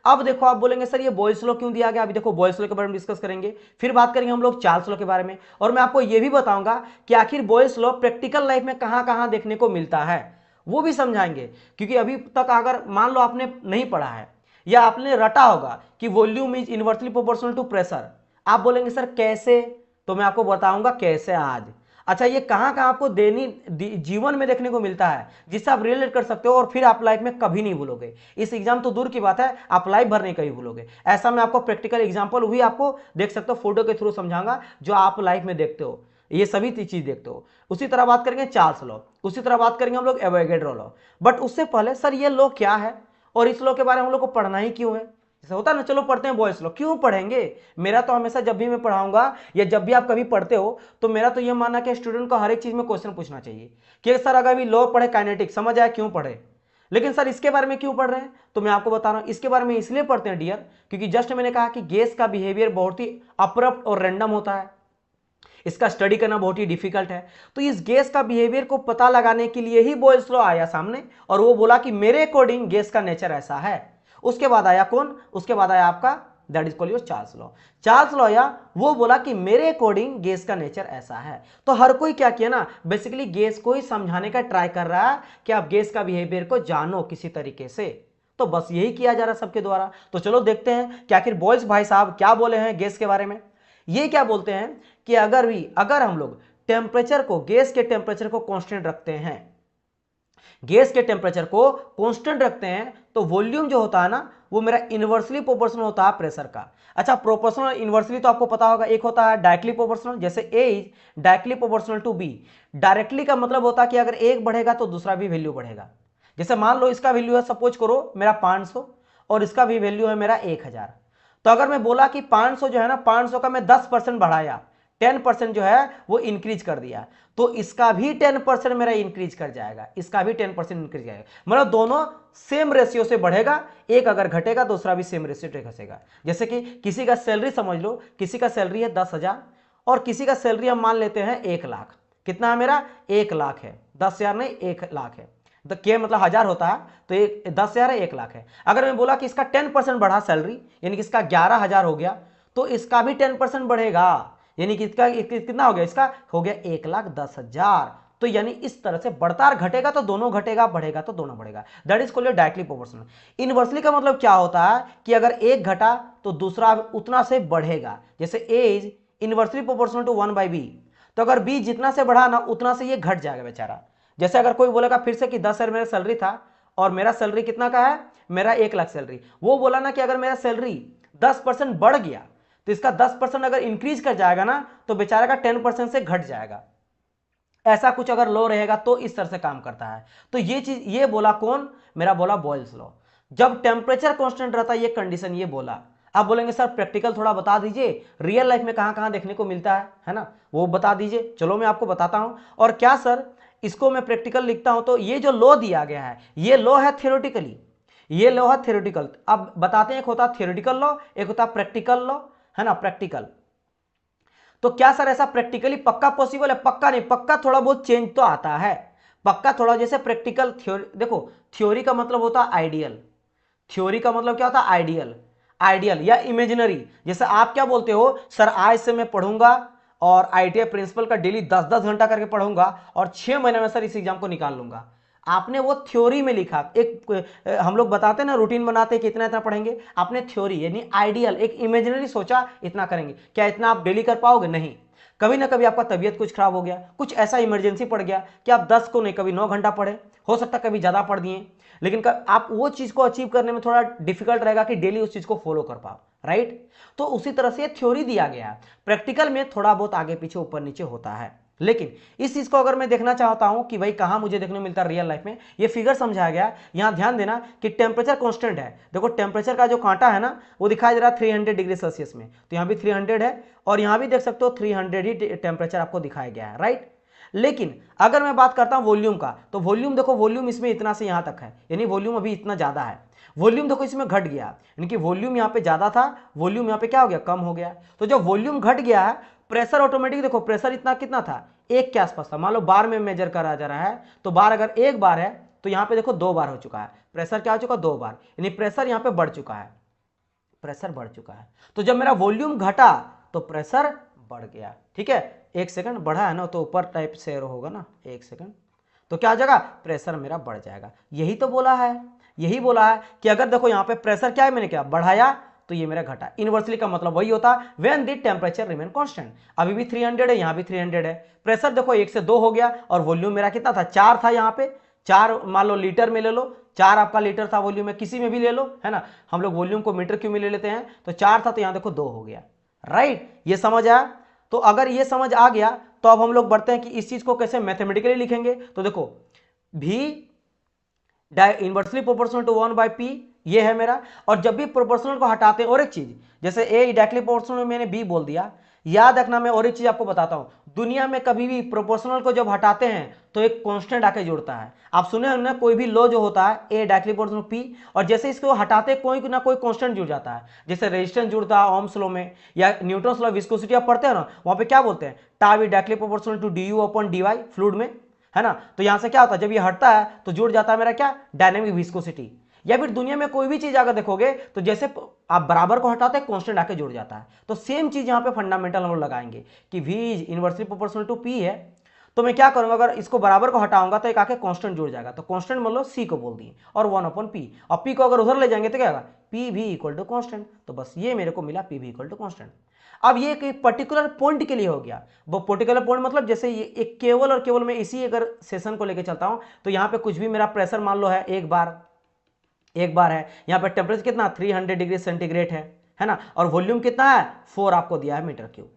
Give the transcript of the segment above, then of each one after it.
अब देखो आप बोलेंगे सर ये बॉयल्स लॉ क्यों दिया गया, अभी देखो बॉयल्स लॉ के बारे में डिस्कस करेंगे, फिर बात करेंगे हम लोग चार्ल्स लॉ के बारे में, और मैं आपको ये भी बताऊंगा कि आखिर बॉयल्स लॉ प्रैक्टिकल लाइफ में कहां कहां देखने को मिलता है, वो भी समझाएंगे। क्योंकि अभी तक अगर मान लो आपने नहीं पढ़ा है या आपने रटा होगा कि volume is inversely proportional to pressure, आप बोलेंगे सर कैसे, तो मैं आपको बताऊंगा कैसे आज। अच्छा ये कहां कहां आपको जीवन में देखने को मिलता है जिससे आप रिलेट कर सकते हो और फिर आप लाइफ में कभी नहीं भूलोगे, इस एग्जाम तो दूर की बात है आप लाइफ भर नहीं कभी भूलोगे। ऐसा मैं आपको प्रैक्टिकल एग्जांपल भी आपको देख सकते हो, फोटो के थ्रू समझाऊंगा जो आप लाइफ में देखते हो, ये सभी चीज देखते हो। उसी तरह बात करेंगे चार्ल्स लॉ, उसी तरह बात करेंगे हम लोग एवोगैड्रो लॉ। बट उससे पहले सर ये लॉ क्या है और इस लॉ के बारे में हम लोग को पढ़ना ही क्यों है, जैसे होता है ना चलो पढ़ते हैं बॉयस लॉ, क्यों पढ़ेंगे। मेरा तो हमेशा जब भी मैं पढ़ाऊंगा या जब भी आप कभी पढ़ते हो तो मेरा तो ये मानना कि स्टूडेंट को हर एक चीज में क्वेश्चन पूछना चाहिए कि सर अगर अभी लॉ पढ़े काइनेटिक्स समझ आया क्यों पढ़े, लेकिन सर इसके बारे में क्यों पढ़ रहे हैं, तो मैं आपको बता रहा हूं इसके बारे में इसलिए पढ़ते हैं डियर, क्योंकि जस्ट मैंने कहा कि गैस का बिहेवियर बहुत ही अब्रप्ट और रैंडम होता है, इसका स्टडी करना बहुत ही डिफिकल्ट है। तो इस गैस का बिहेवियर को पता लगाने के लिए ही बॉयल्स लॉ आया सामने और वो बोला कि मेरे अकॉर्डिंग गैस का नेचर ऐसा है। उसके बाद आया कौन, उसके बाद आया आपका that is called your Charles law. Charles law या वो बोला कि मेरे अकॉर्डिंग गैस का नेचर ऐसा है। तो हर कोई क्या किया ना, बेसिकली गैस को ही समझाने का ट्राई कर रहा है कि आप गैस का बिहेवियर को जानो किसी तरीके से, तो बस यही किया जा रहा है सबके द्वारा। तो चलो देखते हैं कि आखिर बॉयल्स भाई साहब क्या बोले हैं गैस के बारे में। ये क्या बोलते हैं कि अगर हम लोग टेम्परेचर को, गैस के टेम्परेचर को कांस्टेंट रखते हैं, गैस के टेम्परेचर को कांस्टेंट रखते हैं तो वॉल्यूम जो होता है ना वो मेरा इनवर्सली प्रोपोर्शनल होता है प्रेशर का। अच्छा प्रोपोर्शनल इनवर्सली तो आपको पता होगा, एक होता है डायरेक्टली प्रोपोर्शनल, जैसे A is directly proportional to B. Directly का मतलब होता है कि अगर एक बढ़ेगा तो दूसरा भी वैल्यू बढ़ेगा। जैसे मान लो इसका वैल्यू है सपोज करो मेरा 500 और इसका भी वैल्यू है मेरा 1000, तो अगर मैं बोला कि 500 जो है ना 500 का मैं 10% बढ़ाया, 10% जो है वो इंक्रीज कर दिया, तो इसका भी 10% मेरा इंक्रीज कर जाएगा, इसका भी 10% इंक्रीज जाएगा, मतलब दोनों सेम रेशियो से बढ़ेगा, एक अगर घटेगा दूसरा भी सेम रेशियो से घटेगा। जैसे कि किसी का सैलरी समझ लो, किसी का सैलरी है 10,000 और किसी का सैलरी हम मान लेते हैं 1,00,000, कितना है मेरा 1,00,000 है, 10,000 नहीं 1,00,000है, तो के मतलब 1000 होता है तो 10,000 है 1,00,000 है। अगर मैं बोला कि इसका 10% बढ़ा सैलरी यानी कि इसका 11,000 हो गया, तो इसका भी 10% बढ़ेगा, यानी कि इसका कितना हो गया, इसका हो गया 1,10,000। तो यानी इस तरह से बढ़ता घटेगा तो दोनों घटेगा, बढ़ेगा तो दोनों बढ़ेगा, that is called directly proportional. Inversely का मतलब क्या होता है कि अगर एक घटा तो दूसरा उतना से बढ़ेगा, जैसे A is inversely proportional to 1/b, तो अगर बी जितना से बढ़ा ना उतना से ये घट जाएगा बेचारा। जैसे अगर कोई बोलेगा फिर से कि 10,000 मेरा सैलरी था और मेरा सैलरी कितना का है, मेरा 1,00,000 सैलरी, वो बोला ना कि अगर मेरा सैलरी 10% बढ़ गया तो इसका 10% अगर इंक्रीज कर जाएगा ना तो बेचारे का 10% से घट जाएगा। ऐसा कुछ अगर लॉ रहेगा तो इस तरह से काम करता है। तो ये चीज ये बोला कौन, मेरा बोला बॉयल्स लॉ। जब टेम्परेचर कांस्टेंट रहता है ये कंडीशन ये बोला। आप बोलेंगे सर प्रैक्टिकल थोड़ा बता दीजिए, रियल लाइफ में कहां कहां देखने को मिलता है ना, वो बता दीजिए। चलो मैं आपको बताता हूं। और क्या सर इसको मैं प्रैक्टिकल लिखता हूं तो ये जो लॉ दिया गया है ये लॉ है थियोरेटिकली, ये लॉ है थियोरेटिकल। अब बताते हैं एक होता है थियोरेटिकल लॉ, एक होता है प्रैक्टिकल लॉ, है ना प्रैक्टिकल। तो क्या सर ऐसा प्रैक्टिकली पक्का पॉसिबल है, पक्का नहीं, पक्का थोड़ा बहुत चेंज तो आता है, पक्का थोड़ा, जैसे प्रैक्टिकल थ्योरी देखो, थ्योरी का मतलब होता है आइडियल, थ्योरी का मतलब क्या होता है आइडियल, आइडियल या इमेजिनरी। जैसे आप क्या बोलते हो सर आज से मैं पढ़ूंगा और आईटीआई प्रिंसिपल का डेली 10-10 घंटा करके पढ़ूंगा और 6 महीने में सर इस एग्जाम को निकाल लूंगा। आपने वो थ्योरी में लिखा, एक हम लोग बताते हैं ना रूटीन बनाते हैं कि इतना इतना पढ़ेंगे, आपने थ्योरी यानी आइडियल एक इमेजिनरी सोचा इतना करेंगे, क्या इतना आप डेली कर पाओगे, नहीं। कभी ना कभी आपका तबीयत कुछ खराब हो गया, कुछ ऐसा इमरजेंसी पड़ गया कि आप 10 को नहीं कभी 9 घंटा पढ़े, हो सकता कभी ज्यादा पढ़ दिए, लेकिन आप वो चीज को अचीव करने में थोड़ा डिफिकल्ट रहेगा कि डेली उस चीज को फॉलो कर पाओ, राइट। तो उसी तरह से थ्योरी दिया गया है, प्रैक्टिकल में थोड़ा बहुत आगे पीछे ऊपर नीचे होता है। लेकिन इस चीज को अगर मैं देखना चाहता हूं कि भाई कहां मुझे देखने को मिलता है रियल लाइफ में, ये फिगर समझाया गया। यहां ध्यान देना कि टेम्परेचर कांस्टेंट है, देखो टेम्परेचर का जो कांटा है ना वो दिखाई दे रहा है 300 डिग्री सेल्सियस में, तो यहां भी 300 है और यहां भी देख सकते हो 300 ही टेम्परेचर आपको दिखाया गया है, राइट। लेकिन अगर मैं बात करता हूं वॉल्यूम का, तो वॉल्यूम देखो, वॉल्यूम इसमें इतना से यहां तक है, यानी वॉल्यूम अभी इतना ज्यादा है। वॉल्यूम देखो इसमें घट गया, यानी कि वॉल्यूम यहां पे ज्यादा था, वॉल्यूम यहां पे क्या हो गया, कम हो गया। तो जब वॉल्यूम घट गया है, प्रेशर ऑटोमेटिक देखो, प्रेशर इतना कितना था, 1 के आसपास था, मान लो बार में मेजर करा जा रहा है, तो बार अगर 1 बार है तो यहां पे देखो 2 बार हो चुका है, प्रेशर क्या हो चुका 2 बार, यानी प्रेशर यहां पे बढ़ चुका है। प्रेशर बढ़ चुका है। तो जब मेरा वॉल्यूम घटा तो प्रेशर बढ़ गया। ठीक है, एक सेकंड, बढ़ा है ना तो ऊपर टाइप से एरो होगा ना, एक सेकंड, तो क्या हो जाएगा, प्रेशर मेरा बढ़ जाएगा। यही तो बोला है, यही बोला है कि अगर देखो यहाँ पे प्रेशर क्या है, मैंने क्या बढ़ाया तो ये मेरा घटा। इनवर्सली का मतलब वही होता है when the temperature remain constant. अभी भी 300 है, यहाँ भी 300 है। प्रेशर देखो 1 से 2 हो गया और वॉल्यूम मेरा कितना था, 4 था। यहाँ पे 4 मान लो लीटर में ले लो, 4 आपका लीटर था वॉल्यूम में, किसी में भी ले लो, है ना, हम लोग वॉल्यूम को मीटर क्यूब में ले लेते हैं। तो 4 था तो यहाँ देखो 2 हो गया। राइट, ये समझ आया। तो अगर ये समझ आ गया तो अब हम लोग बढ़ते हैं कि इस चीज को कैसे मैथमेटिकली लिखेंगे। तो देखो भी इनवर्सली प्रोपोर्शनल टू 1/p ये है मेरा। और जब भी प्रोपोर्शनल को हटाते हैं, और एक चीज, जैसे ए डायरेक्टली प्रोपोर्शनल में मैंने बी बोल दिया, याद रखना। मैं और एक चीज आपको बताता हूं, दुनिया में कभी भी प्रोपोर्शनल को जब हटाते हैं तो एक कांस्टेंट आके जुड़ता है। आप सुने हो ना, कोई भी लॉ जो होता है ए डायरेक्टली प्रोपोर्शनल पी, और जैसे इसको हटाते कोई ना कोई कांस्टेंट जुड़ जाता है। जैसे रेजिस्टेंस जुड़ता है ओम्स लॉ में, या न्यूटन्स लॉ विस्कोसिटी आप पढ़ते हो ना, वहां पे क्या बोलते हैं, tau is directly proportional to D U upon D Y fluid में, है ना। तो यहां से क्या होता है, जब ये हटता है तो जुड़ जाता है मेरा क्या, डायनेमिक विस्कोसिटी। या फिर दुनिया में कोई भी चीज अगर देखोगे तो जैसे आप बराबर को हटाते हैं कांस्टेंट आके जुड़ जाता है। तो सेम चीज यहां पे फंडामेंटल हम लोग लगाएंगे कि v is inversely proportional to p है। तो मैं क्या करूंगा, अगर इसको बराबर को हटाऊंगा तो एक आके कांस्टेंट जुड़ जाएगा। तो कांस्टेंट मान लो c को बोल दिए और 1/p, और p को अगर उधर ले जाएंगे तो क्या होगा, p v equal to constant. तो बस ये मेरे को मिला p v equal to constant. अब ये एक पर्टिकुलर पॉइंट के लिए हो गया। वो पर्टिकुलर पॉइंट मतलब जैसे ये एक केवल और केवल मैं इसी अगर सेशन को लेके चलता हूं तो यहाँ पे कुछ भी मेरा प्रेशर मान लो है एक बार है, यहाँ पे टेम्परेचर कितना 300 डिग्री सेंटीग्रेड है ना, और वॉल्यूम कितना है 4 आपको दिया है मीटर क्यूब।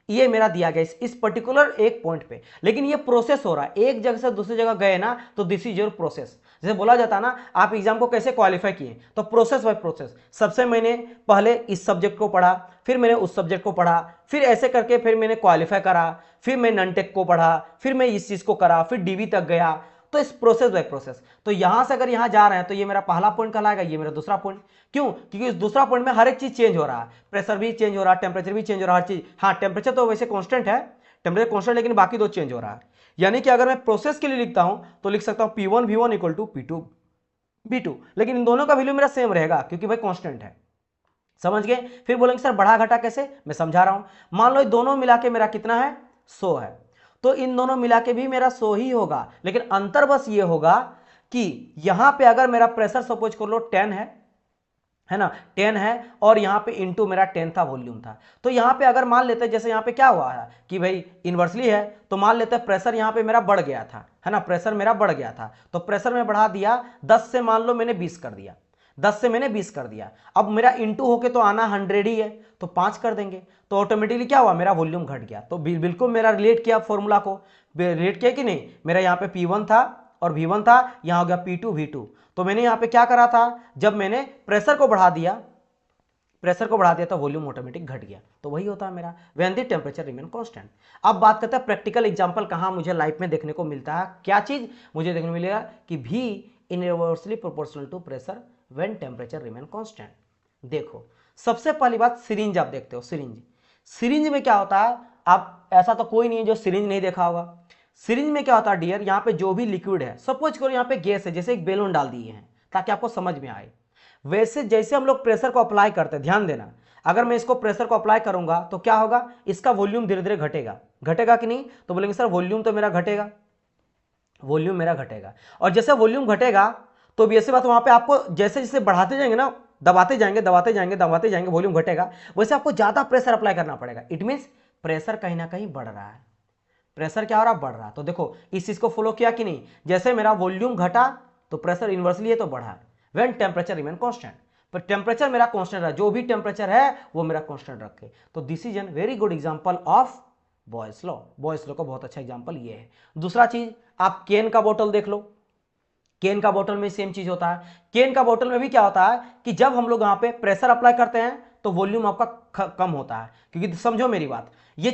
ये मेरा दिया गया इस पर्टिकुलर एक पॉइंट पे। लेकिन ये प्रोसेस हो रहा है, एक जगह से दूसरी जगह गए ना तो दिस इज योर प्रोसेस। जैसे बोला जाता है ना, आप एग्जाम को कैसे क्वालिफाई किए, तो प्रोसेस बाय प्रोसेस। सबसे मैंने पहले इस सब्जेक्ट को पढ़ा, फिर मैंने उस सब्जेक्ट को पढ़ा, फिर ऐसे करके फिर मैंने क्वालिफाई करा, फिर मैं नॉन-टेक को पढ़ा, फिर मैं इस चीज को करा, फिर डीवी तक गया। तो इस प्रोसेस बाय प्रोसेस। तो यहां से अगर यहां जा रहे हैं तो ये मेरा पहला पॉइंट कहलाएगा, ये मेरा दूसरा पॉइंट। क्यों, क्योंकि इस दूसरा पॉइंट में हर एक चीज चेंज हो रहा है, प्रेशर भी चेंज हो रहा है, टेम्परेचर भी चेंज हो रहा है, हर चीज। हाँ, टेम्परेचर तो वैसे कांस्टेंट है, टेम्परेचर कांस्टेंट, लेकिन बाकी दो चेंज हो रहा है। यानी कि अगर मैं प्रोसेस के लिए लिखता हूं तो लिख सकता हूं P1 V1 equal to P2 B2, लेकिन इन दोनों का वैल्यू मेरा सेम रहेगा क्योंकि भाई कांस्टेंट है। समझ गए। फिर बोलेंगे सर बढ़ा घटा कैसे, मैं समझा रहा हूं। मान लो दोनों मिला के मेरा कितना है 100 है, तो इन दोनों मिला के भी मेरा 100 ही होगा। लेकिन अंतर बस ये होगा कि यहां पे अगर मेरा प्रेशर सपोज कर लो 10 है ना, 10 है, और यहां पे इंटू मेरा 10 था वॉल्यूम था। तो यहां पे अगर मान लेते जैसे यहां पे क्या हुआ है कि भाई इनवर्सली है, तो मान लेते प्रेशर यहां पे मेरा बढ़ गया था, है ना, प्रेशर मेरा बढ़ गया था। तो प्रेशर में बढ़ा दिया 10 से, मान लो मैंने 20 कर दिया, 10 से मैंने 20 कर दिया। अब मेरा इंटू होके तो आना 100 ही है, तो 5 कर देंगे, तो ऑटोमेटिकली क्या हुआ, मेरा वॉल्यूम घट गया। तो बिल्कुल मेरा रिलेट किया, फॉर्मूला को रिलेट किया कि नहीं। मेरा यहाँ पे P1 था और V1 था, यहाँ हो गया P2 V2। तो मैंने यहाँ पे क्या करा था, जब मैंने प्रेशर को बढ़ा दिया तो वॉल्यूम ऑटोमेटिक घट गया। तो वही होता है मेरा when the temperature remain constant. अब बात करते हैं प्रैक्टिकल एग्जांपल कहाँ मुझे लाइफ में देखने को मिलता है। क्या चीज मुझे देखने को मिलेगा कि V inversely proportional to pressure when temperature remain constant. देखो सबसे पहली बात, सिरिंज आप देखते हो, सिरिंज में क्या होता है, आप ऐसा तो कोई नहीं है जो सिरिंज नहीं देखा होगा। सिरिंज में क्या होता है डियर, यहाँ पे जो भी लिक्विड है, सपोज करो यहाँ पे गैस है, जैसे एक बैलून डाल दिए हैं ताकि आपको समझ में आए। वैसे जैसे हम लोग प्रेशर को अप्लाई करते हैं, ध्यान देना, अगर मैं इसको प्रेशर को अप्लाई करूंगा तो क्या होगा, इसका वॉल्यूम धीरे धीरे घटेगा कि नहीं। तो बोलेंगे सर वॉल्यूम तो मेरा घटेगा, वॉल्यूम मेरा घटेगा। और जैसे वॉल्यूम घटेगा तो भी ऐसी बात, वहां पे आपको जैसे जैसे बढ़ाते जाएंगे ना, दबाते जाएंगे वॉल्यूम घटेगा, वैसे आपको ज्यादा प्रेशर अप्लाई करना पड़ेगा। इट मीन्स प्रेशर कहीं ना कहीं बढ़ रहा है, प्रेशर क्या हो रहा, बढ़ रहा। तो देखो इस चीज को फॉलो किया कि नहीं, जैसे मेरा वॉल्यूम घटा तो प्रेशर इनवर्सली है तो बढ़ा, व्हेन टेम्परेचर रिमेन कांस्टेंट। पर टेम्परेचर मेरा कांस्टेंट रहा, जो भी टेम्परेचर है वो मेरा कांस्टेंट रखे। तो this is an very good example of Boyle's law. Boyle's law का बहुत अच्छा एग्जांपल ये है। दूसरा चीज, आप केन का बोतल देख लो, केन का बोतल में सेम चीज होता है। केन का बोतल में भी क्या होता है कि जब हम लोग यहाँ पे प्रेशर अप्लाई करते हैं तो वॉल्यूम आपका कम होता है, क्योंकि समझो मेरी बात, ये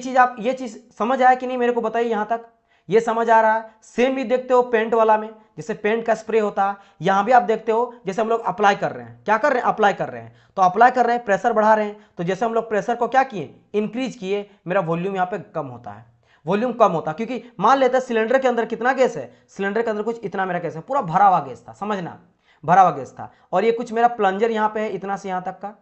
चीज समझ आया कि नहीं, मेरे को बताइए यहां तक ये समझ आ रहा है। सेम भी देखते हो पेंट वाला में, जैसे पेंट का स्प्रे होता है, यहां भी आप देखते हो जैसे हम लोग अप्लाई कर रहे हैं, क्या कर रहे हैं, अप्लाई कर रहे हैं। तो अप्लाई कर रहे हैं, प्रेशर बढ़ा रहे हैं, तो जैसे हम लोग प्रेशर को क्या किए, इंक्रीज किए, मेरा वॉल्यूम यहाँ पे कम होता है, वॉल्यूम कम होता, क्योंकि मान लेते हैं सिलेंडर के अंदर कितना गैस है, सिलेंडर के अंदर कुछ इतना मेरा गैस है, पूरा भरा हुआ गैस था, समझना भरा हुआ गैस था। और ये कुछ मेरा प्लंजर यहाँ पे है इतना से यहाँ तक का,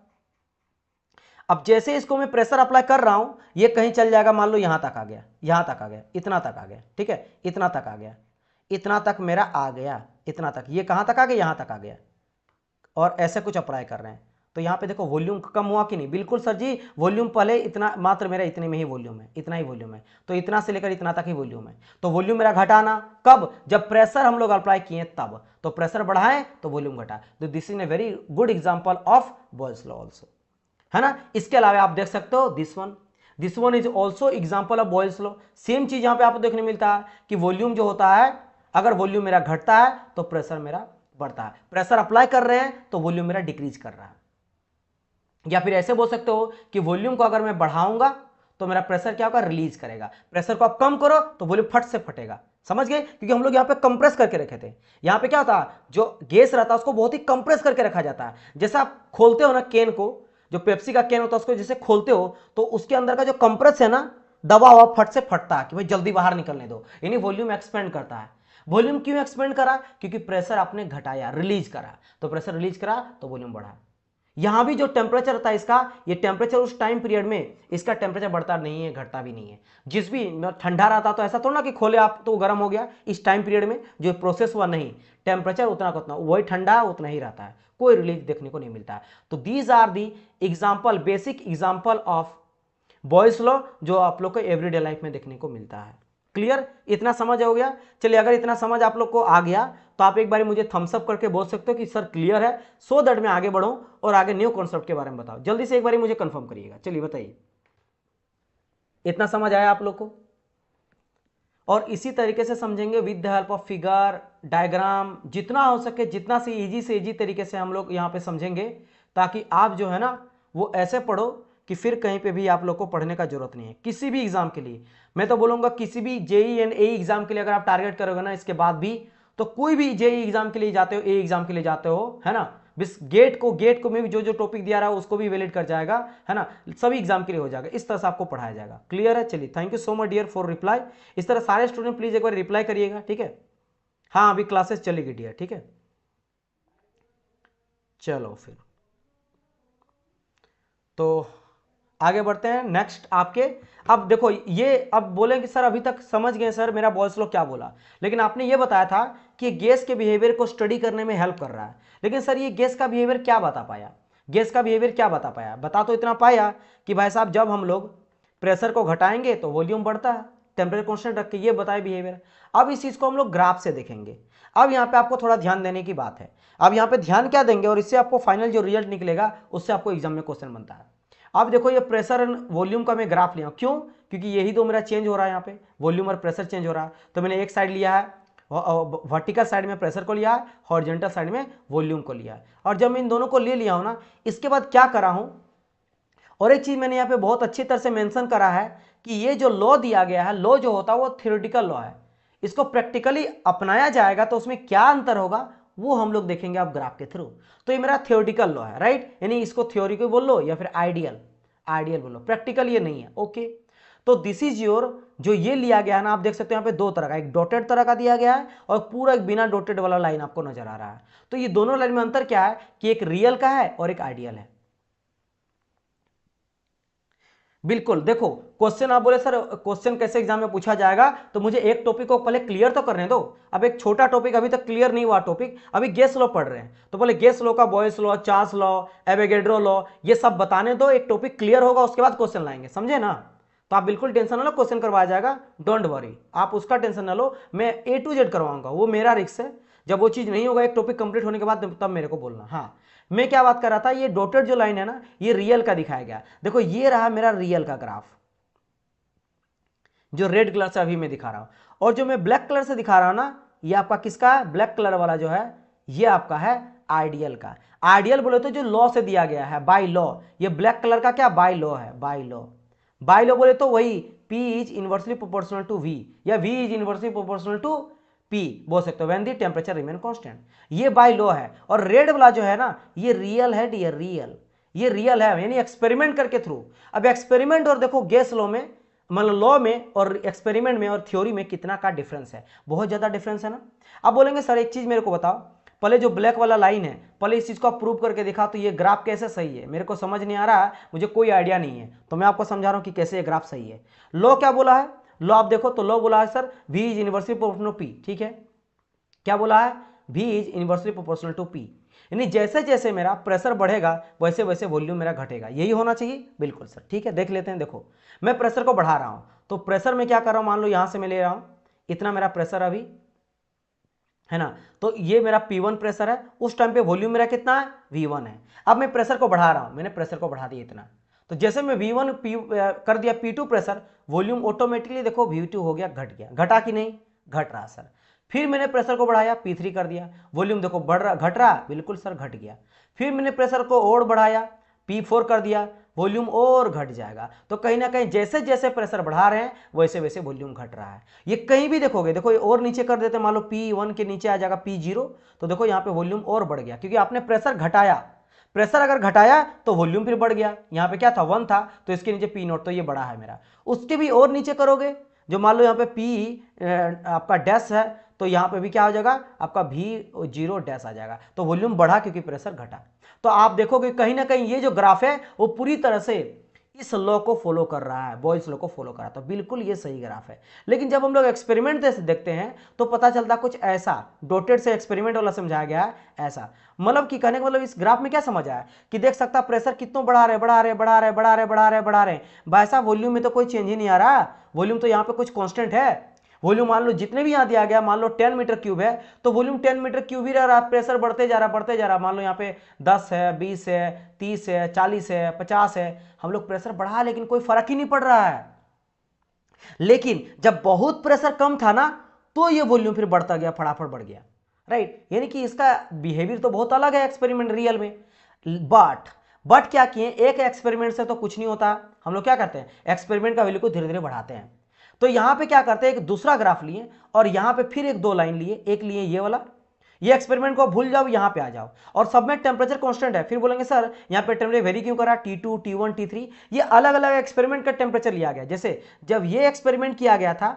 अब जैसे इसको मैं प्रेशर अप्लाई कर रहा हूं, ये कहीं चल जाएगा, मान लो यहां तक आ गया, यहां तक आ गया, इतना तक आ गया, ठीक है, इतना तक आ गया, इतना तक मेरा आ गया, इतना तक, ये कहां तक आ गया, यहां तक आ गया, और ऐसे कुछ अप्लाई कर रहे हैं, तो यहाँ पे देखो वॉल्यूम कम हुआ कि नहीं, बिल्कुल सर जी, वॉल्यूम पहले इतना, मात्र मेरा इतने में ही वॉल्यूम है, इतना ही वॉल्यूम है, तो इतना से लेकर इतना तक ही वॉल्यूम है, तो वॉल्यूम मेरा घटाना कब, जब प्रेशर हम लोग अप्लाई किए तब, तो प्रेशर बढ़ाएं तो वॉल्यूम घटा, तो this is a very good example of Boyle's law also, है ना। इसके अलावा आप देख सकते हो this one is also example of Boyle's law, same चीज यहां पे आपको देखने मिलता है कि वॉल्यूम जो होता है, अगर वॉल्यूम मेरा घटता है तो प्रेशर मेरा बढ़ता है, प्रेशर अप्लाई कर रहे हैं तो वॉल्यूम मेरा डिक्रीज कर रहा है, या फिर ऐसे बोल सकते हो कि वॉल्यूम को अगर मैं बढ़ाऊंगा तो मेरा प्रेशर क्या होगा, रिलीज करेगा, प्रेशर को आप कम करो तो वॉल्यूम फट से फटेगा, समझ गए, क्योंकि हम लोग यहाँ पे कंप्रेस करके रखे थे, यहाँ पे क्या होता है, जो गैस रहता है उसको बहुत ही कंप्रेस करके रखा जाता है, जैसे आप खोलते हो ना कैन को, जो पेप्सी का कैन होता है उसको जैसे खोलते हो तो उसके अंदर का जो कंप्रेस है ना, दबा हुआ फट से फटता है कि भाई जल्दी बाहर निकलने दो, यानी वॉल्यूम एक्सपेंड करता है। वॉल्यूम क्यों एक्सपेंड करा, क्योंकि प्रेशर आपने घटाया, रिलीज करा, तो प्रेशर रिलीज करा तो वॉल्यूम बढ़ा। यहां भी जो टेम्परेचर रहता है इसका, ये टेम्परेचर उस टाइम पीरियड में इसका टेम्परेचर बढ़ता नहीं है, घटता भी नहीं है, जिस भी ठंडा रहता तो ऐसा थोड़ा ना कि खोले आप तो गर्म हो गया, इस टाइम पीरियड में जो प्रोसेस हुआ, नहीं, टेम्परेचर उतना का उतना वही ठंडा उतना ही रहता है, कोई रिलीज देखने को नहीं मिलता है। तो these are the example, basic example of Boyle's law जो आप लोग को एवरीडे लाइफ में देखने को मिलता है। क्लियर, इतना समझ हो गया। चलिए, अगर इतना समझ आप लोग को आ गया तो आप एक बार मुझे थम्स अप करके बोल सकते हो कि सर क्लियर है, सो दैट मैं आगे बढ़ूं और आगे न्यू कॉन्सेप्ट के बारे में बताओ। जल्दी से एक बार मुझे कंफर्म करिएगा। चलिए बताइए, इतना समझ आया आप लोग को? और इसी तरीके से समझेंगे with the help of figure, diagram, जितना हो सके जितना से इजी तरीके से हम लोग यहाँ पे समझेंगे, ताकि आप जो है ना वो ऐसे पढ़ो कि फिर कहीं पे भी आप लोग को पढ़ने का जरूरत नहीं है। किसी भी एग्जाम के लिए मैं तो बोलूंगा, किसी भी जेई एंड ए एग्जाम के लिए अगर आप टारगेट करोगे ना इसके बाद भी, तो कोई भी जेई एग्जाम के लिए जाते हो, ए एग्जाम के लिए जाते हो, है ना, बस गेट को में भी जो जो टॉपिक दिया रहा है उसको भी वैलिड कर जाएगा, है ना, सभी एग्जाम के लिए हो जाएगा, इस तरह से आपको पढ़ाया जाएगा। क्लियर है? चलिए, thank you so much dear for reply. इस तरह सारे स्टूडेंट प्लीज एक बार रिप्लाई करिएगा, ठीक है। हाँ, अभी क्लासेस चलेगी डियर, ठीक है। चलो फिर तो आगे बढ़ते हैं नेक्स्ट आपके। अब देखो, ये अब बोलेंगे सर अभी तक समझ गए सर मेरा बॉयल्स लॉ क्या बोला, लेकिन आपने ये बताया था कि गैस के बिहेवियर को स्टडी करने में हेल्प कर रहा है, लेकिन सर ये गैस का बिहेवियर क्या बता पाया, गैस का बिहेवियर क्या बता पाया? बता तो इतना पाया कि भाई साहब जब हम लोग प्रेशर को घटाएंगे तो वॉल्यूम बढ़ता है, टेम्परेचर कॉन्स्टेंट रख के, ये बताए बिहेवियर। अब इस चीज़ को हम लोग ग्राफ से देखेंगे। अब यहाँ पे आपको थोड़ा ध्यान देने की बात है। अब यहाँ पे ध्यान क्या देंगे और इससे आपको फाइनल जो रिजल्ट निकलेगा उससे आपको एग्जाम में क्वेश्चन बनता है। अब देखो, ये प्रेशर एंड वॉल्यूम का मैं ग्राफ लिया, क्यों? क्योंकि यही तो मेरा चेंज हो रहा है, यहाँ पे वॉल्यूम और प्रेशर चेंज हो रहा है, तो मैंने एक साइड लिया है, वर्टिकल साइड में प्रेशर को लिया है, हॉरिजॉन्टल साइड में वॉल्यूम को लिया है। और जब मैं इन दोनों को ले लिया हूं ना, इसके बाद क्या करा हूं, और एक चीज मैंने यहाँ पे बहुत अच्छी तरह से मेंशन करा है कि ये जो लॉ दिया गया है, लॉ जो होता है वो थ्योरेटिकल लॉ है, इसको प्रैक्टिकली अपनाया जाएगा तो उसमें क्या अंतर होगा वो हम लोग देखेंगे आप ग्राफ के थ्रू। तो ये मेरा थ्योरेटिकल लॉ है, राइट, यानी इसको थ्योरी को बोल लो या फिर आइडियल बोलो, प्रैक्टिकल ये नहीं है। ओके, तो दिस इज योर, जो ये लिया गया है ना, आप देख सकते हो यहाँ पे दो तरह का, एक डॉटेड तरह का दिया गया है और पूरा एक बिना डॉटेड वाला लाइन आपको नजर आ रहा है। तो ये दोनों लाइन में अंतर क्या है कि एक रियल का है और एक आइडियल है। बिल्कुल, देखो क्वेश्चन आप बोले सर क्वेश्चन कैसे एग्जाम में पूछा जाएगा, तो मुझे एक टॉपिक को पहले क्लियर तो करने दो। अब एक छोटा टॉपिक अभी तक क्लियर नहीं हुआ, टॉपिक अभी गैस लॉ पढ़ रहे हैं, तो पहले गैस लॉ का Boyle's law, Charles law, Avogadro law, ये सब बताने दो, एक टॉपिक क्लियर होगा उसके बाद क्वेश्चन लाएंगे, समझे ना। तो आप बिल्कुल टेंशन ना लो, क्वेश्चन करवाया जाएगा, डोंट वरी, आप उसका टेंशन ना लो, मैं A to Z करवाऊंगा, वो मेरा रिस्क है। जब वो चीज नहीं होगा एक टॉपिक कंप्लीट होने के बाद, तब मेरे को बोलना। हाँ, मैं क्या बात कर रहा था, ये डॉटेड जो लाइन है ना, ये रियल का दिखाया गया। देखो, ये रहा मेरा रियल का ग्राफ, जो रेड कलर से अभी मैं दिखा रहा हूं, और जो मैं ब्लैक कलर से दिखा रहा हूं ना, ये आपका किसका है, ब्लैक कलर वाला जो है ये आपका है आइडियल का। आइडियल बोले तो जो लॉ से दिया गया है, बाय लॉ, ये ब्लैक कलर का क्या, बाय लॉ है, बाय लॉ। बाय लॉ बोले तो वही P is inversely proportional to V, या V is inversely proportional to P बोल सकते हो, when the temperature remain constant, ये बाय लॉ है। और रेड वाला जो है ना, ये रियल है डियर, रियल, ये रियल है, यानी एक्सपेरिमेंट करके थ्रू। अब एक्सपेरिमेंट और देखो गैस लॉ में, मतलब लॉ में और एक्सपेरिमेंट में और थ्योरी में कितना का डिफरेंस है, बहुत ज्यादा डिफरेंस है ना। अब बोलेंगे सर एक चीज मेरे को बताओ, पहले जो ब्लैक वाला लाइन है, पहले इस चीज को आप प्रूव करके दिखा, तो ये ग्राफ कैसे सही है, मेरे को समझ नहीं आ रहा, मुझे कोई आइडिया नहीं है, तो मैं आपको समझा रहा हूं कि कैसे ये ग्राफ सही है। लॉ क्या बोला है, लॉ आप देखो तो लॉ बोला है sir V is inversely proportional to P, ठीक है, क्या बोला है, V is inversely proportional to P, यानी जैसे जैसे मेरा प्रेशर बढ़ेगा वैसे वैसे वॉल्यूम मेरा घटेगा, यही होना चाहिए, बिल्कुल सर, ठीक है। देख लेते हैं, देखो मैं प्रेशर को बढ़ा रहा हूं, तो प्रेशर में क्या कर रहा हूं, मान लो यहां से मैं ले रहा हूं इतना मेरा प्रेशर अभी है ना, तो ये मेरा P1 प्रेशर है, उस टाइम पे वॉल्यूम मेरा कितना है, V1 है। अब मैं प्रेशर को बढ़ा रहा हूं, मैंने प्रेशर को बढ़ा दिया इतना, तो जैसे मैं V1 कर दिया P2 प्रेशर, वॉल्यूम ऑटोमेटिकली देखो V2 हो गया, घट गया, घटा कि नहीं, घट रहा सर। फिर मैंने प्रेशर को बढ़ाया, P3 कर दिया, वॉल्यूम देखो बढ़ रहा, घट रहा, बिल्कुल सर घट गया। फिर मैंने प्रेशर को और बढ़ाया, P4 कर दिया, वॉल्यूम और घट जाएगा। तो कहीं ना कहीं जैसे जैसे प्रेशर बढ़ा रहे हैं वैसे वैसे वॉल्यूम घट रहा है। ये कहीं भी देखोगे, देखो ये और नीचे कर देते हैं, मान लो P1 के नीचे आ जाएगा P0, तो देखो यहाँ पे वॉल्यूम और बढ़ गया, क्योंकि आपने प्रेशर घटाया, प्रेशर अगर घटाया तो वॉल्यूम फिर बढ़ गया। यहाँ पे क्या था, 1 था, तो इसके नीचे P0, तो ये बड़ा है मेरा। उसके भी और नीचे करोगे, जो मान लो यहाँ पे P आपका डैश है, तो यहाँ पे भी क्या हो जाएगा, आपका V0 डैश आ जाएगा, तो वॉल्यूम बढ़ा क्योंकि प्रेशर घटा। तो आप देखोगे कहीं ना कहीं ये जो ग्राफ है वो पूरी तरह से इस लॉ को फॉलो कर रहा है, बॉयल्स लॉ को फॉलो कर रहा है, तो बिल्कुल ये सही ग्राफ है। लेकिन जब हम लोग एक्सपेरिमेंट से देखते हैं तो पता चलता कुछ ऐसा, डॉटेड से एक्सपेरिमेंट वाला समझाया गया है ऐसा, मतलब कि कहने का मतलब इस ग्राफ में क्या समझ आया कि देख सकता प्रेशर कितना बढ़ा रहे बढ़ा रहे बढ़ा रहे बढ़ा रहे बढ़ा रहे बढ़ा रहे, भाई साहब वॉल्यूम में तो कोई चेंज ही नहीं आ रहा, वॉल्यूम तो यहाँ पे कुछ कांस्टेंट है। वॉल्यूम मान लो जितने भी यहाँ दिया गया, मान लो 10 मीटर क्यूब है, तो वॉल्यूम 10 मीटर क्यूब ही रह रहा, प्रेशर बढ़ते जा रहा बढ़ते जा रहा, मान लो यहाँ पे 10 है, 20 है, 30 है, 40 है, 50 है, हम लोग प्रेशर बढ़ा लेकिन कोई फर्क ही नहीं पड़ रहा है। लेकिन जब बहुत प्रेशर कम था ना, तो ये वॉल्यूम फिर बढ़ता गया, फटाफट बढ़ गया, राइट। यानी कि इसका बिहेवियर तो बहुत अलग है एक्सपेरिमेंट रियल में। बट क्या किए, एक एक्सपेरिमेंट से तो कुछ नहीं होता, हम लोग क्या करते हैं, एक्सपेरिमेंट का वैल्यू को धीरे धीरे बढ़ाते हैं। तो यहां पे क्या करते हैं, एक दूसरा ग्राफ लिए और यहां पे फिर एक दो लाइन लिए, एक लिए ये वाला, ये एक्सपेरिमेंट को भूल जाओ, यहां पे आ जाओ, और सब में टेम्परेचर कांस्टेंट है। फिर बोलेंगे सर यहां पे टेम्परेचर वेरी क्यों करा, T2 T1 T3, ये अलग अलग एक्सपेरिमेंट का टेम्परेचर लिया गया। जैसे जब ये एक्सपेरिमेंट किया गया था,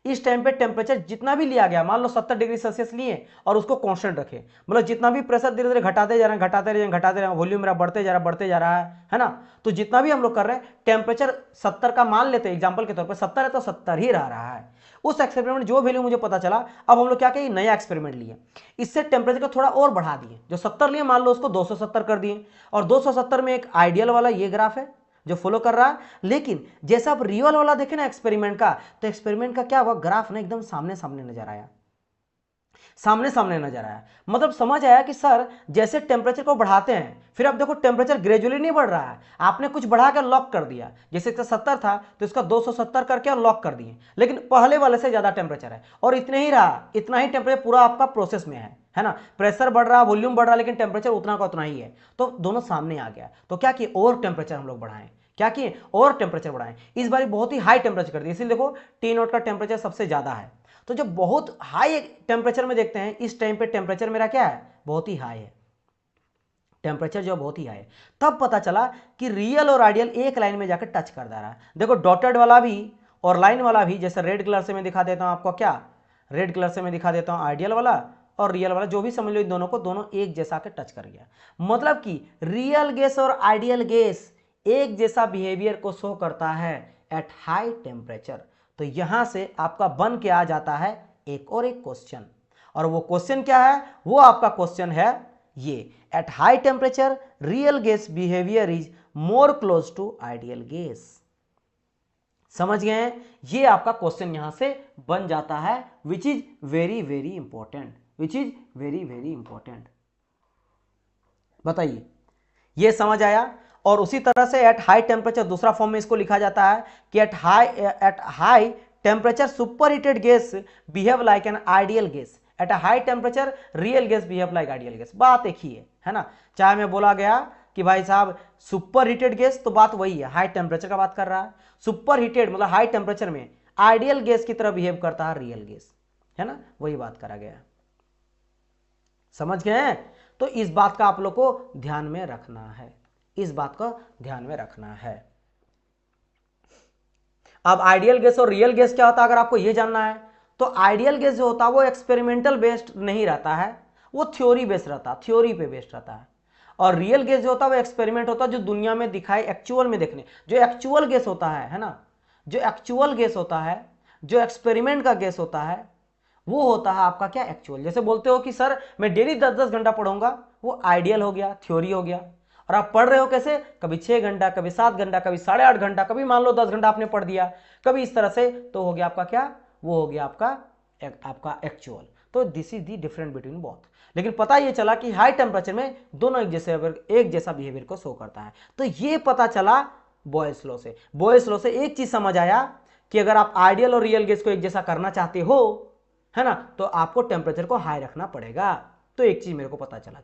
इस टाइम पे टेम्परेचर जितना भी लिया गया, मान लो 70 डिग्री सेल्सियस लिए और उसको कांस्टेंट रखे, मतलब जितना भी प्रेशर धीरे धीरे घटाते जा रहे हैं घटाते रहे घटाते रहे, वॉल्यूम मेरा बढ़ते जा रहा है ना। तो जितना भी हम लोग कर रहे हैं, टेम्परेचर 70 का मान लेते हैं एग्जांपल के तौर पे, 70 है तो 70 ही रह रहा है। उस एक्सपेरिमेंट जो वैल्यू मुझे पता चला, अब हम लोग क्या किए, नया एक्सपेरिमेंट लिए, इससे टेम्परेचर को थोड़ा और बढ़ा दिए, जो 70 लिए मान लो उसको 270 कर दिए, और 270 में एक आइडियल वाला ये ग्राफ है जो फॉलो कर रहा है। लेकिन जैसा आप रियल वाला देखे ना एक्सपेरिमेंट का, तो एक्सपेरिमेंट का क्या हुआ, ग्राफ ना एकदम सामने सामने नजर आया, सामने सामने नजर आया, मतलब समझ आया कि सर जैसे टेम्परेचर को बढ़ाते हैं, फिर अब देखो टेम्परेचर ग्रेजुअली नहीं बढ़ रहा है, आपने कुछ बढ़ा कर लॉक कर दिया, जैसे 70 था तो इसका 270 करके और लॉक कर दिए, लेकिन पहले वाले से ज्यादा टेम्परेचर है, और इतने ही रहा, इतना ही टेम्परेचर पूरा आपका प्रोसेस में है ना, प्रेशर बढ़ रहा, वॉल्यूम बढ़ रहा, लेकिन टेम्परेचर उतना का उतना ही है, तो दोनों सामने आ गया। तो क्या किए, और टेम्परेचर हम लोग बढ़ाएं, क्या किए, और टेम्परेचर बढ़ाएं, इस बार बहुत ही हाई टेम्परेचर कर दिया, इसलिए देखो T0 का टेम्परेचर सबसे ज्यादा है। तो जब बहुत हाई टेम्परेचर में देखते हैं, इस टाइम पे टेम्परेचर मेरा क्या है, बहुत ही हाई है, टेम्परेचर जो बहुत ही हाई है, तब पता चला कि रियल और आइडियल एक लाइन में जाकर टच कर दे रहा है। देखो डॉटेड वाला भी और लाइन वाला भी, जैसे रेड कलर से मैं दिखा देता हूं आपको, क्या रेड कलर से मैं दिखा देता हूं आइडियल वाला और रियल वाला, जो भी समझ लो इन दोनों को, दोनों एक जैसा के टच कर गया, मतलब कि रियल गैस और आइडियल गैस एक जैसा बिहेवियर को शो करता है एट हाई टेम्परेचर। तो यहां से आपका बन के आ जाता है एक और एक क्वेश्चन, और वो क्वेश्चन क्या है, वो आपका क्वेश्चन है ये, at high temperature real gas behaviour is more close to ideal gas. समझ गए हैं, ये आपका क्वेश्चन यहां से बन जाता है, which is very very important, which is very very important. बताइए, ये समझ आया। और उसी तरह से एट हाई टेम्परेचर दूसरा फॉर्म में इसको लिखा जाता है कि eight high temperature super heated gas behave like an ideal gas, at a high temperature real gas behave like ideal gas. बात एक ही है ना, चाहे मैं बोला गया कि भाई साहब सुपर हीटेड गैस, तो बात वही है, हाई टेम्परेचर का बात कर रहा है, सुपर हीटेड मतलब हाई टेम्परेचर में आइडियल गैस की तरह बिहेव करता है रियल गैस, है ना, वही बात करा गया। समझ गए हैं, तो इस बात का आप लोग को ध्यान में रखना है, इस बात को ध्यान में रखना है। अब आइडियल गैस और रियल गैस क्या होता है, अगर आपको यह जानना है, तो आइडियल गैस जो होता है वो एक्सपेरिमेंटल बेस्ड नहीं रहता है, वो थ्योरी बेस्ड रहता है, थ्योरी पे बेस्ड रहता है। और रियल गेस जो होता है वो एक्सपेरिमेंट होता है, जो दुनिया में दिखाए एक्चुअल में देखने, जो एक्चुअल गेस होता है ना, जो एक्चुअल गेस होता है, जो एक्सपेरिमेंट का गेस होता है, वो होता है आपका क्या, एक्चुअल। जैसे बोलते हो कि सर मैं डेली 10-10 घंटा पढ़ूंगा, वो आइडियल हो गया, थ्योरी हो गया। और आप पढ़ रहे हो कैसे, कभी 6 घंटा, कभी 7 घंटा, कभी 8.5 घंटा, कभी मान लो 10 घंटा आपने पढ़ दिया, कभी इस तरह से, तो हो गया आपका क्या, वो हो गया आपका एक्चुअल। तो this is the different between both. लेकिन पता ये चला कि हाई टेम्परेचर में दोनों एक जैसा बिहेवियर को शो करता है। तो ये पता चला बॉयल्स लॉ से। बॉयल्स लॉ से एक चीज समझ आया कि अगर आप आइडियल और रियल गैस को एक जैसा करना चाहते हो, है ना, तो आपको टेम्परेचर को हाई रखना पड़ेगा। तो एक चीज मेरे को पता चला।